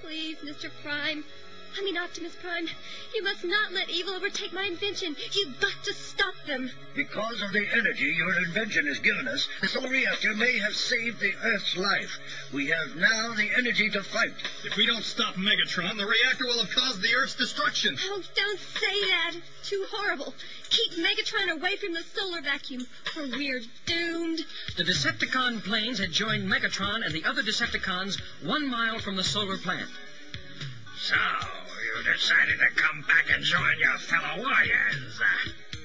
Please, Mr. Prime. Optimus Prime, you must not let evil overtake my invention. You've got to stop them. Because of the energy your invention has given us, the solar reactor may have saved the Earth's life. We have now the energy to fight. If we don't stop Megatron, the reactor will have caused the Earth's destruction. Oh, don't say that. It's too horrible. Keep Megatron away from the solar vacuum, or we're doomed. The Decepticon planes had joined Megatron and the other Decepticons 1 mile from the solar plant. So, you decided to come back and join your fellow warriors.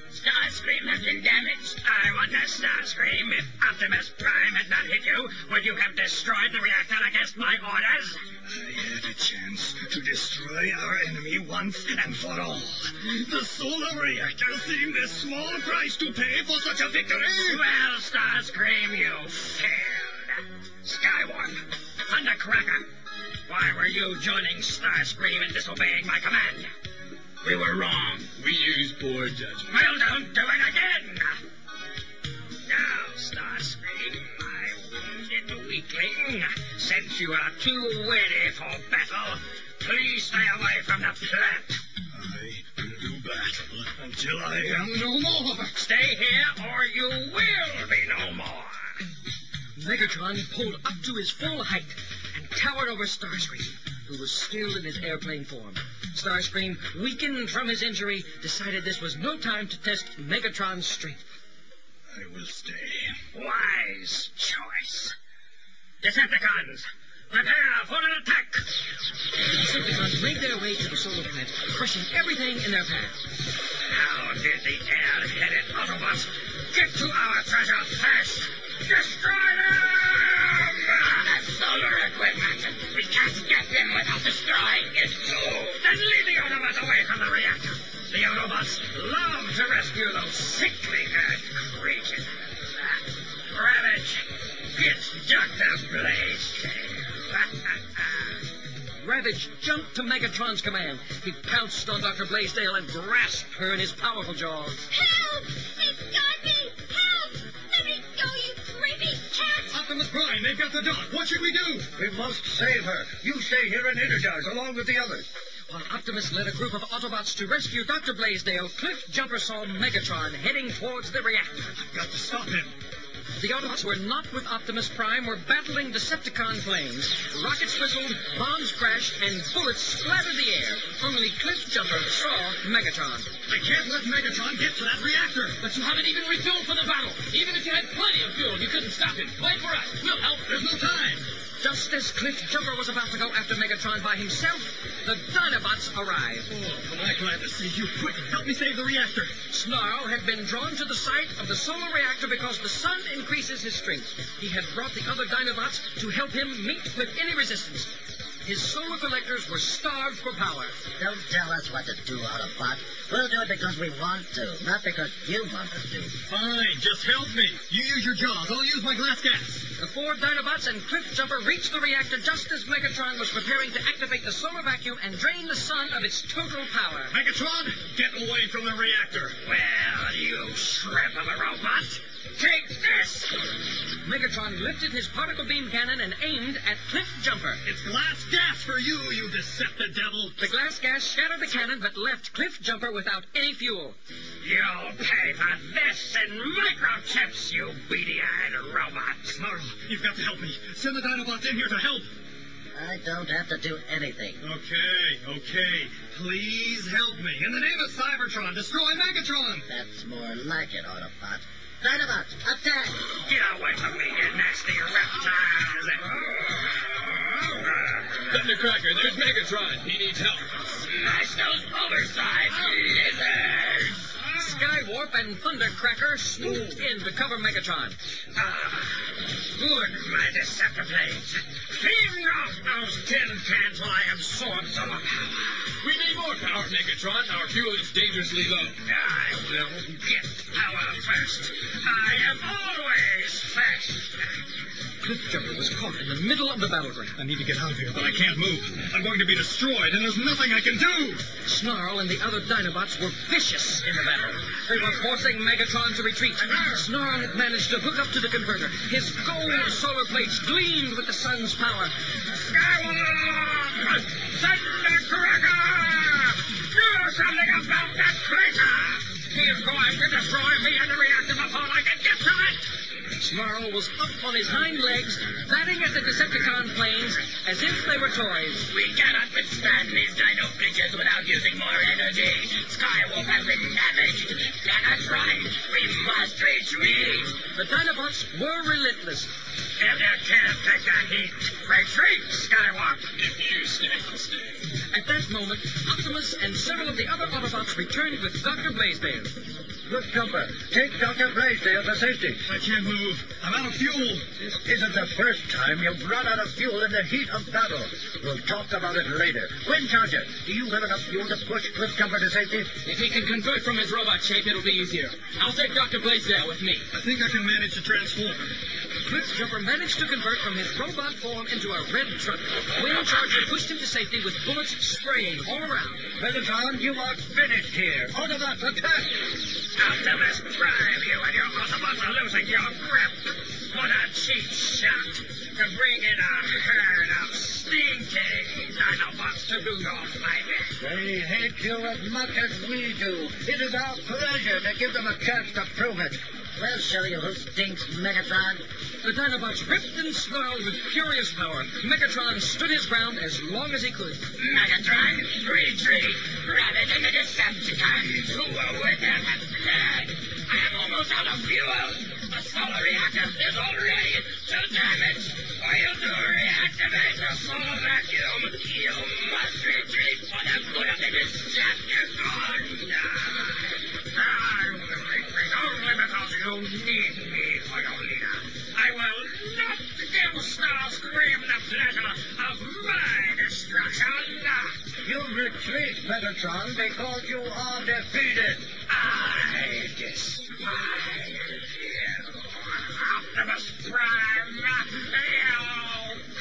Starscream has been damaged. I wonder, Starscream, if Optimus Prime had not hit you, would you have destroyed the reactor against my orders? I had a chance to destroy our enemy once and for all. The solar reactor seemed a small price to pay for such a victory. Well, Starscream, you failed. Skywarp, Thundercracker, why were you joining Starscream and disobeying my command? We were wrong. We used poor judgment. Well, don't do it again. Now, Starscream, my wounded weakling, since you are too weary for battle, please stay away from the plant. I will do battle until I am no more. Stay here or you will be no more. Megatron pulled up to his full height and towered over Starscream, who was still in his airplane form. Starscream, weakened from his injury, decided this was no time to test Megatron's strength. I will stay. Wise choice. Decepticons, prepare for an attack. The Decepticons made their way to the solar plant, crushing everything in their path. How did the air-headed Autobots get to our treasure first? Destroy them! The solar equipment. We can't get them without destroying it. So, then lead the Autobots away from the reactor. The Autobots love to rescue those sickly earth creatures. Ravage, it's Dr. Blaze. Ravage jumped to Megatron's command. He pounced on Dr. Blaisdell and grasped her in his powerful jaws. Help! It's got me! Help! Let me go, you creepy cat! Optimus Prime, they've got the dot. What should we do? We must save her. You stay here and energize along with the others. While Optimus led a group of Autobots to rescue Dr. Blaisdell, Cliff Jumper saw Megatron heading towards the reactor. I've got to stop him. The Autobots who were not with Optimus Prime were battling Decepticon planes. Rockets whistled, bombs crashed, and bullets splattered the air. Only Cliff Jumper saw Megatron. I can't let Megatron get to that reactor. But you haven't even refilled for the battle. Even if you had plenty of fuel, you couldn't stop him. Wait for us. We'll help. There's no time. Just as Cliff Jumper was about to go after Megatron by himself, the Dinobots arrived. Oh, am I glad to see you. Quick, help me save the reactor. Snarl had been drawn to the site of the solar reactor because the sun increases his strength. He had brought the other Dinobots to help him meet with any resistance. His solar collectors were starved for power. Don't tell us what to do, Autobot. We'll do it because we want to, not because you want us to. Fine, just help me. You use your jaws. I'll use my glass gas. The 4 Dinobots and Cliff Jumper reached the reactor just as Megatron was preparing to activate the solar vacuum and drain the sun of its total power. Megatron, get away from the reactor. Well, you shrimp of a robot, take this! Megatron lifted his particle beam cannon and aimed at Cliff Jumper. It's glass gas for you, you deceptive devil. The glass gas shattered the cannon but left Cliff Jumper without any fuel. You'll pay for this in microchips, you beady-eyed robot. Snarl, you've got to help me. Send the Dinobots in here to help. I don't have to do anything. Okay. Please help me. In the name of Cybertron, destroy Megatron. That's more like it, Autobot. Dinobots, attack! Get away from me, you nasty reptiles! Thundercracker, there's Megatron. He needs help. Smash those oversized lizards! Skywarp and Thundercracker swooped in to cover Megatron. Good, my Decepticons. Clean off those tin cans while I absorb some of power. We need more power, Megatron. Our fuel is dangerously low. I will get power first. I am always first. Cliff Jumper was caught in the middle of the battleground. I need to get out of here, but I can't move. I'm going to be destroyed, and there's nothing I can do. Snarl and the other Dinobots were vicious in the battle. They were forcing Megatron to retreat. Snarl had managed to hook up to the converter. His gold solar plates gleamed with the sun's power. Skywalker! He's going to destroy me and the reactor before I can get to it! Snarl was up on his hind legs, batting at the Decepticon planes as if they were toys. We cannot withstand these dino creatures without using more energy. Skywolf has been damaged. Megatron, we must retreat. The Dinobots were relentless. If you can't take that heat, retreat, Skywalk. If you stay, I'll stay. At that moment, Optimus and several of the other Autobots returned with Dr. Blaisdell. Cliff Jumper, take Dr. Blaisdell to safety. I can't move. I'm out of fuel. This isn't the first time you've run out of fuel in the heat of battle. We'll talk about it later. Wind Charger, do you have enough fuel to push Cliff Jumper to safety? If he can convert from his robot shape, it'll be easier. I'll take Dr. Blaisdell with me. I think I can manage to transform. Cliff Jumper managed to convert from his robot form into a red truck. Wind Charger pushed him to safety with bullets spraying all around. Megatron, you are finished here. Autobots, attack! Optimus Prime, you and your Autobots are losing your grip. What a cheap shot to bring in a herd of stinking Dinobots to do your fighting. They hate you as much as we do. It is our pleasure to give them a chance to prove it. We'll show you who stinks, Megatron. The Dinobots ripped and snarled with furious power. Megatron stood his ground as long as he could. Megatron, retreat, rather than the Decepticons who were with him have fled. I am almost out of fuel. The solar reactor is already too damaged. For you to reactivate the solar vacuum, you must retreat for the good of the Decepticons. I will retreat only because you need me for your leader. I will not give Starscream the pleasure of my destruction. You retreat, Megatron, because you are defeated. I despise you, Optimus Prime. You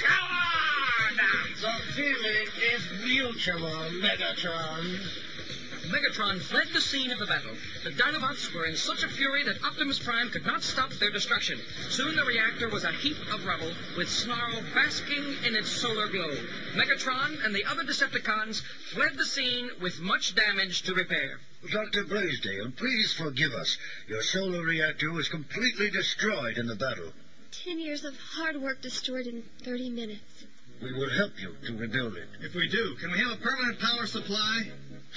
coward! The feeling is mutual, Megatron. Megatron fled the scene of the battle. The Dinobots were in such a fury that Optimus Prime could not stop their destruction. Soon the reactor was a heap of rubble, with Snarl basking in its solar glow. Megatron and the other Decepticons fled the scene with much damage to repair. Dr. Blaisdell, please forgive us. Your solar reactor was completely destroyed in the battle. 10 years of hard work destroyed in 30 minutes. We will help you to rebuild it. If we do, can we have a permanent power supply?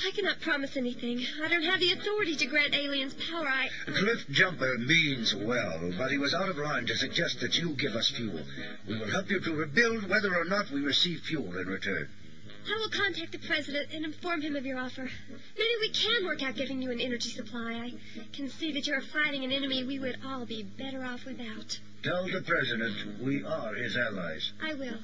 I cannot promise anything. I don't have the authority to grant aliens power. Cliff Jumper means well, but he was out of line to suggest that you give us fuel. We will help you to rebuild whether or not we receive fuel in return. I will contact the president and inform him of your offer. Maybe we can work out giving you an energy supply. I can see that you're fighting an enemy we would all be better off without. Tell the president we are his allies. I will.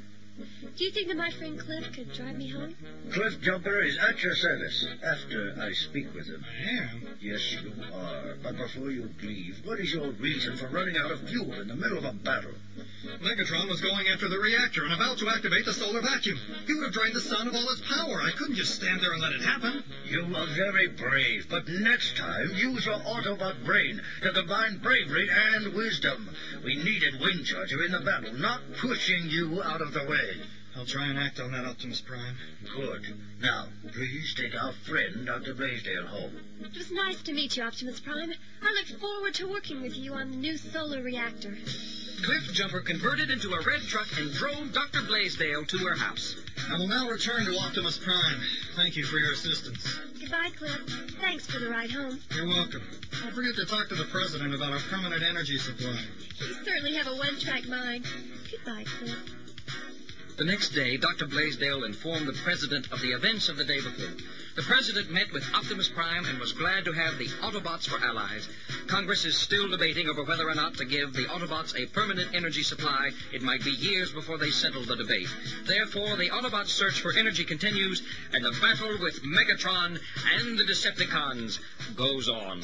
Do you think that my friend Cliff could drive me home? Cliff Jumper is at your service after I speak with him. I am. Yes, you are. But before you leave, what is your reason for running out of fuel in the middle of a battle? Megatron was going after the reactor and about to activate the solar vacuum. He would have drained the sun of all its power. I couldn't just stand there and let it happen. You are very brave, but next time use your Autobot brain to combine bravery and wisdom. We needed Wind Charger in the battle, not pushing you out of the way. I'll try and act on that, Optimus Prime. Good. Now, please take our friend Dr. Blaisdell home. It was nice to meet you, Optimus Prime. I look forward to working with you on the new solar reactor. Cliff Jumper converted into a red truck and drove Dr. Blaisdell to her house. I will now return to Optimus Prime. Thank you for your assistance. Goodbye, Cliff. Thanks for the ride home. You're welcome. Don't forget to talk to the president about our permanent energy supply. You certainly have a one-track mind. Goodbye, Cliff. The next day, Dr. Blaisdell informed the president of the events of the day before. The president met with Optimus Prime and was glad to have the Autobots for allies. Congress is still debating over whether or not to give the Autobots a permanent energy supply. It might be years before they settle the debate. Therefore, the Autobots' search for energy continues, and the battle with Megatron and the Decepticons goes on.